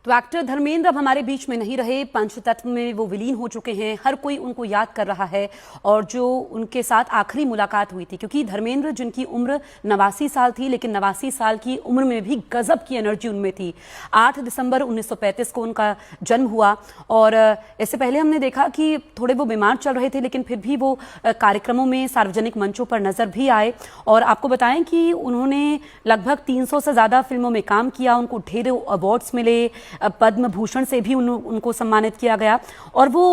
तो एक्टर धर्मेंद्र अब हमारे बीच में नहीं रहे, पंचतत्व में वो विलीन हो चुके हैं। हर कोई उनको याद कर रहा है और जो उनके साथ आखिरी मुलाकात हुई थी, क्योंकि धर्मेंद्र जिनकी उम्र 89 साल थी, लेकिन 89 साल की उम्र में भी गजब की एनर्जी उनमें थी। 8 दिसंबर 1935 को उनका जन्म हुआ और इससे पहले हमने देखा कि थोड़े वो बीमार चल रहे थे, लेकिन फिर भी वो कार्यक्रमों में, सार्वजनिक मंचों पर नजर भी आए। और आपको बताएं कि उन्होंने लगभग 300 से ज़्यादा फिल्मों में काम किया, उनको ढेरों अवार्ड्स मिले, पद्म भूषण से भी उनको सम्मानित किया गया। और वो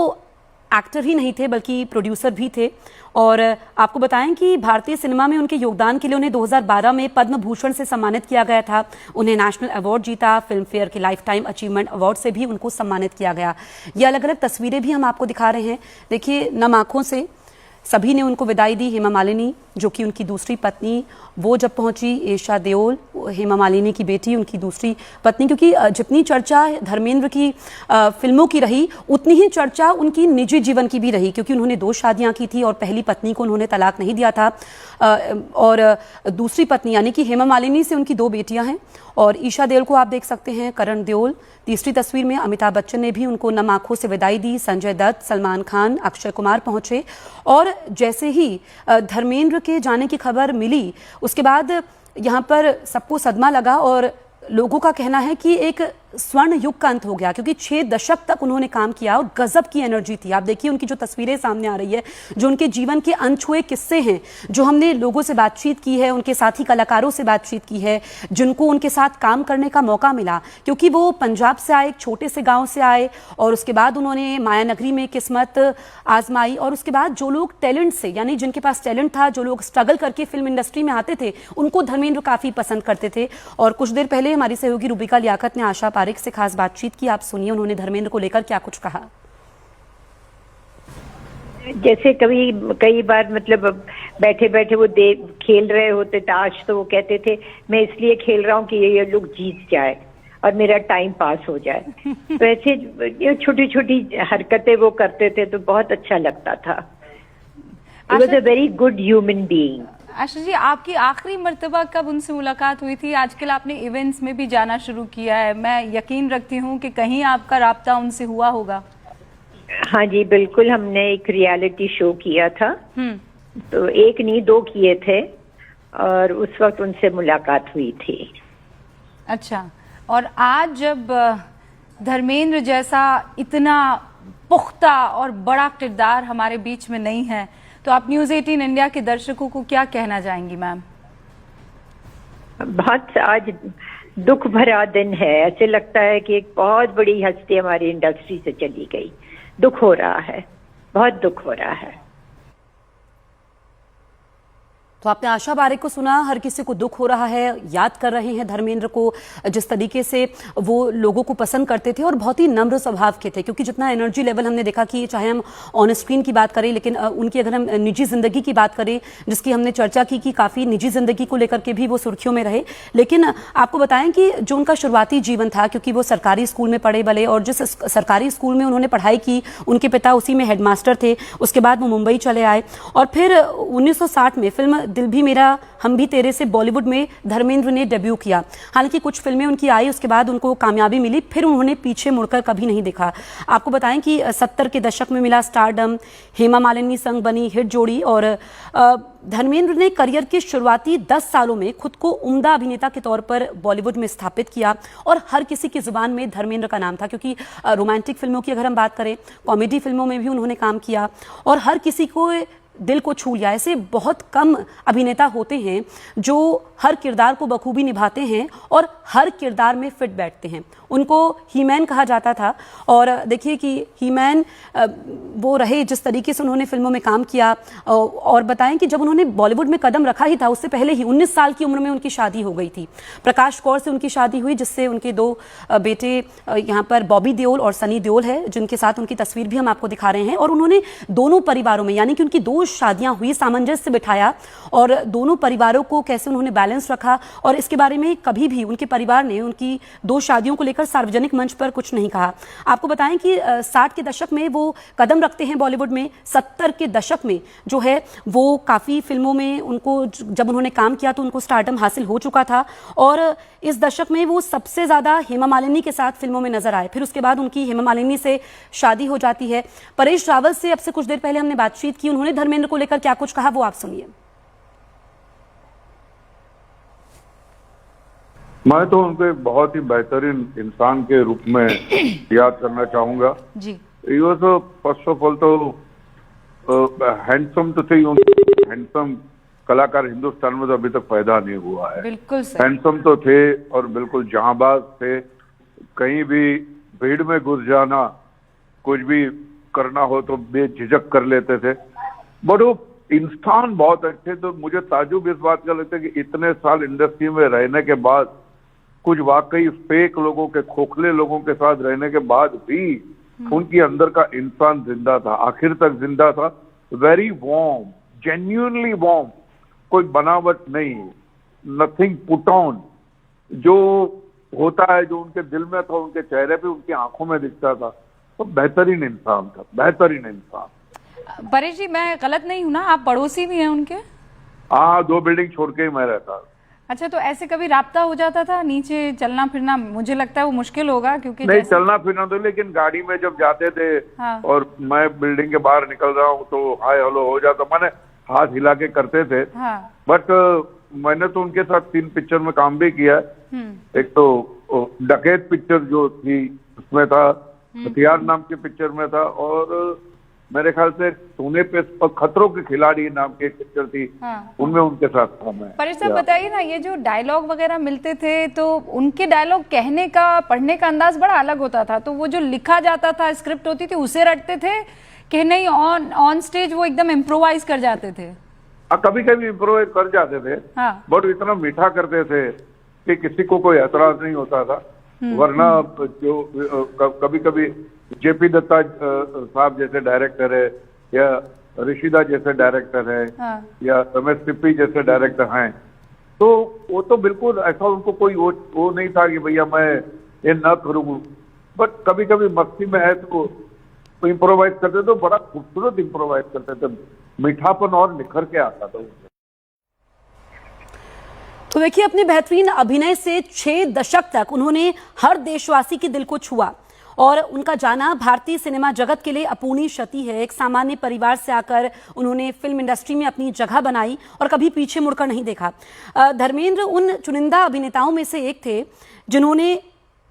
एक्टर ही नहीं थे बल्कि प्रोड्यूसर भी थे। और आपको बताएं कि भारतीय सिनेमा में उनके योगदान के लिए उन्हें 2012 में पद्म भूषण से सम्मानित किया गया था। उन्हें नेशनल अवार्ड जीता, फिल्म फेयर के लाइफ टाइम अचीवमेंट अवार्ड से भी उनको सम्मानित किया गया। ये अलग अलग तस्वीरें भी हम आपको दिखा रहे हैं। देखिए, नम आंखों से सभी ने उनको विदाई दी। हेमा मालिनी जो कि उनकी दूसरी पत्नी, वो जब पहुंची, ईशा देओल हेमा मालिनी की बेटी, उनकी दूसरी पत्नी, क्योंकि जितनी चर्चा धर्मेंद्र की फिल्मों की रही, उतनी ही चर्चा उनकी निजी जीवन की भी रही, क्योंकि उन्होंने 2 शादियां की थी और पहली पत्नी को उन्होंने तलाक नहीं दिया था। और दूसरी पत्नी यानी कि हेमा मालिनी से उनकी 2 बेटियां हैं। और ईशा देओल को आप देख सकते हैं, करण देओल तीसरी तस्वीर में। अमिताभ बच्चन ने भी उनको नम आंखों से विदाई दी। संजय दत्त, सलमान खान, अक्षय कुमार पहुंचे। और जैसे ही धर्मेंद्र के जाने की खबर मिली, उसके बाद यहाँ पर सबको सदमा लगा और लोगों का कहना है कि एक स्वर्ण युग का अंत हो गया, क्योंकि 6 दशक तक उन्होंने काम किया और गजब की एनर्जी थी। आप देखिए उनकी जो तस्वीरें सामने आ रही है, जो उनके जीवन के अनछुए किस्से हैं, जो हमने लोगों से बातचीत की है, उनके साथी कलाकारों से बातचीत की है, जिनको उनके साथ काम करने का मौका मिला, क्योंकि वो पंजाब से आए, एक छोटे से गाँव से आए और उसके बाद उन्होंने माया नगरी में किस्मत आजमाई। और उसके बाद जो लोग टैलेंट से, यानी जिनके पास टैलेंट था, जो लोग स्ट्रगल करके फिल्म इंडस्ट्री में आते थे, उनको धर्मेंद्र काफ़ी पसंद करते थे। और कुछ देर पहले हमारी सहयोगी रूबिका लियाकत ने आशा पारेख से खास बातचीत की। आप सुनिए उन्होंने धर्मेंद्र को लेकर क्या कुछ कहा। जैसे कई बार मतलब बैठे बैठे वो खेल रहे होते ताश, तो वो कहते थे मैं इसलिए खेल रहा हूँ कि ये लोग जीत जाए और मेरा टाइम पास हो जाए। तो ऐसे ये छोटी छोटी हरकतें वो करते थे तो बहुत अच्छा लगता था। He was a very good human being. Asha ji, आपकी आखिरी मर्तबा कब उनसे मुलाकात हुई थी? आजकल आपने इवेंट्स में भी जाना शुरू किया है, मैं यकीन रखती हूँ कि कहीं आपका राब्ता उनसे हुआ होगा। हाँ जी बिल्कुल, हमने एक रियलिटी शो किया था, तो 1 नहीं 2 किए थे और उस वक्त उनसे मुलाकात हुई थी। अच्छा, और आज जब धर्मेंद्र जैसा इतना पुख्ता और बड़ा किरदार हमारे बीच में नहीं है, तो आप न्यूज़ 18 इंडिया के दर्शकों को क्या कहना चाहेंगी मैम? बहुत आज दुख भरा दिन है। ऐसे लगता है कि एक बहुत बड़ी हस्ती हमारी इंडस्ट्री से चली गई। दुख हो रहा है, बहुत दुख हो रहा है। तो आपने आशा पारेख को सुना, हर किसी को दुख हो रहा है, याद कर रहे हैं धर्मेंद्र को, जिस तरीके से वो लोगों को पसंद करते थे और बहुत ही नम्र स्वभाव के थे। क्योंकि जितना एनर्जी लेवल हमने देखा कि चाहे हम ऑन स्क्रीन की बात करें, लेकिन उनकी अगर हम निजी ज़िंदगी की बात करें, जिसकी हमने चर्चा की कि काफ़ी निजी ज़िंदगी को लेकर के भी वो सुर्खियों में रहे। लेकिन आपको बताएं कि जो उनका शुरुआती जीवन था, क्योंकि वो सरकारी स्कूल में पढ़े बले और जिस सरकारी स्कूल में उन्होंने पढ़ाई की, उनके पिता उसी में हेडमास्टर थे। उसके बाद वो मुंबई चले आए और फिर 1960 में फिल्म दिल भी मेरा हम भी तेरे से बॉलीवुड में धर्मेंद्र ने डेब्यू किया। हालांकि कुछ फिल्में उनकी आई, उसके बाद उनको कामयाबी मिली, फिर उन्होंने पीछे मुड़कर कभी नहीं देखा। आपको बताएं कि 70 के दशक में मिला स्टारडम, हेमा मालिनी संग बनी हिट जोड़ी। और धर्मेंद्र ने करियर के शुरुआती 10 सालों में खुद को उम्दा अभिनेता के तौर पर बॉलीवुड में स्थापित किया और हर किसी की जुबान में धर्मेंद्र का नाम था। क्योंकि रोमांटिक फिल्मों की अगर हम बात करें, कॉमेडी फिल्मों में भी उन्होंने काम किया और हर किसी को दिल को छू लिया। ऐसे बहुत कम अभिनेता होते हैं जो हर किरदार को बखूबी निभाते हैं और हर किरदार में फिट बैठते हैं। उनको हीमैन कहा जाता था। और देखिए कि हीमैन वो रहे जिस तरीके से उन्होंने फिल्मों में काम किया। और बताएं कि जब उन्होंने बॉलीवुड में कदम रखा ही था, उससे पहले ही 19 साल की उम्र में उनकी शादी हो गई थी। प्रकाश कौर से उनकी शादी हुई, जिससे उनके 2 बेटे यहाँ पर बॉबी देओल और सनी देओल है, जिनके साथ उनकी तस्वीर भी हम आपको दिखा रहे हैं। और उन्होंने दोनों परिवारों में, यानी कि उनकी 2 शादियां हुई, सामंजस्य बिठाया और दोनों परिवारों को कैसे उन्होंने बैलेंस रखा और इसके बारे में कभी भी उनके परिवार ने उनकी 2 शादियों को लेकर सार्वजनिक मंच पर कुछ नहीं कहा। आपको बताएं कि 60 के दशक में वो कदम रखते हैं बॉलीवुड में, 70 के दशक में जो है वो काफ़ी फिल्मों में उनको जब उन्होंने काम किया तो उनको स्टारडम हासिल हो चुका था और इस दशक में वो सबसे ज़्यादा हेमा मालिनी के साथ फिल्मों में नजर आए। फिर उसके बाद उनकी हेमा मालिनी से शादी हो जाती है। परेश रावल से अब से कुछ देर पहले हमने बातचीत की, उन्होंने धर्मेंद्र को लेकर क्या कुछ कहा वो आप सुनिए। मैं तो उनको बहुत ही बेहतरीन इंसान के रूप में याद करना चाहूंगा जी। ये तो फर्स्ट ऑफ ऑल तो हैंडसम तो थे, हैंडसम कलाकार हिंदुस्तान में तो अभी तक पैदा नहीं हुआ है। बिल्कुल सही। हैंडसम तो थे और बिल्कुल जहांबाज थे, कहीं भी भीड़ में घुस जाना, कुछ भी करना हो तो बेझिझक कर लेते थे। बट वो इंसान बहुत अच्छे। तो मुझे ताजुब इस बात का लगता है कि इतने साल इंडस्ट्री में रहने के बाद, कुछ वाकई फेक लोगों के, खोखले लोगों के साथ रहने के बाद भी उनकी अंदर का इंसान जिंदा था, आखिर तक जिंदा था। वेरी वार्म, जेन्युइनली वार्म, कोई बनावट नहीं, नथिंग पुट ऑन। जो होता है, जो उनके दिल में था, उनके चेहरे पे, उनकी आंखों में दिखता था। तो बेहतरीन इंसान था, बेहतरीन इंसान। परेश जी, मैं गलत नहीं हूं ना, आप पड़ोसी भी हैं उनके? हाँ, 2 बिल्डिंग छोड़ के ही मैं रहता। अच्छा, तो ऐसे कभी राब्ता हो जाता था? नीचे चलना फिरना मुझे लगता है वो मुश्किल होगा, क्योंकि नहीं चलना फिरना तो, लेकिन गाड़ी में जब जाते थे हाँ। और मैं बिल्डिंग के बाहर निकल रहा हूँ तो हाय हेलो हो जाता, मैंने हाथ हिला के करते थे। हाँ। बट मैंने तो उनके साथ 3 पिक्चर में काम भी किया है। एक तो डकैत पिक्चर जो थी उसमें था, हथियार नाम की पिक्चर में था, और मेरे ख्याल से सोने पे खतरों के खिलाड़ी नाम की एक पिक्चर थी। हाँ। उनमें उनके साथ था मैं। परेश साहब बताइए ना, ये जो डायलॉग वगैरह मिलते थे तो उनके डायलॉग कहने का, पढ़ने का अंदाज बड़ा अलग होता था। तो वो जो लिखा जाता था, स्क्रिप्ट होती थी, उसे रटते थे कि नहीं ऑन स्टेज वो एकदम इम्प्रोवाइज कर जाते थे? कभी कभी इम्प्रोवाइज कर जाते थे। हाँ। बट इतना मीठा करते थे कि किसी को कोई एतराज नहीं होता था। वरना जो कभी कभी जेपी दत्ता साहब जैसे डायरेक्टर है, या ऋषिदा जैसे डायरेक्टर है, हाँ। या रमेश सिप्पी जैसे डायरेक्टर हैं, तो वो तो बिल्कुल ऐसा उनको कोई वो नहीं था कि भैया मैं ये न करूँ। बट कभी कभी मस्ती में है तो इम्प्रोवाइज करते थे, बड़ा खूबसूरत इम्प्रोवाइज करते थे, मीठापन और निखर के आता था। तो देखिए, अपने बेहतरीन अभिनय से 6 दशक तक उन्होंने हर देशवासी के दिल को छुआ और उनका जाना भारतीय सिनेमा जगत के लिए अपूर्णीय क्षति है। एक सामान्य परिवार से आकर उन्होंने फिल्म इंडस्ट्री में अपनी जगह बनाई और कभी पीछे मुड़कर नहीं देखा। धर्मेंद्र उन चुनिंदा अभिनेताओं में से एक थे जिन्होंने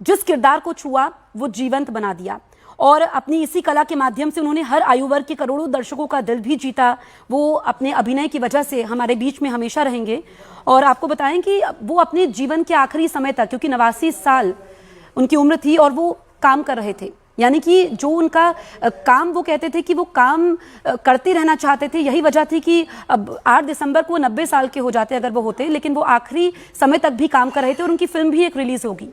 जिस किरदार को छुआ वो जीवंत बना दिया और अपनी इसी कला के माध्यम से उन्होंने हर आयु वर्ग के करोड़ों दर्शकों का दिल भी जीता। वो अपने अभिनय की वजह से हमारे बीच में हमेशा रहेंगे। और आपको बताएं कि वो अपने जीवन के आखिरी समय तक, क्योंकि 89 साल उनकी उम्र थी और वो काम कर रहे थे, यानी कि जो उनका काम, वो कहते थे कि वो काम करते रहना चाहते थे। यही वजह थी कि अब 8 दिसंबर को 90 साल के हो जाते अगर वो होते, लेकिन वो आखिरी समय तक भी काम कर रहे थे और उनकी फिल्म भी एक रिलीज होगी।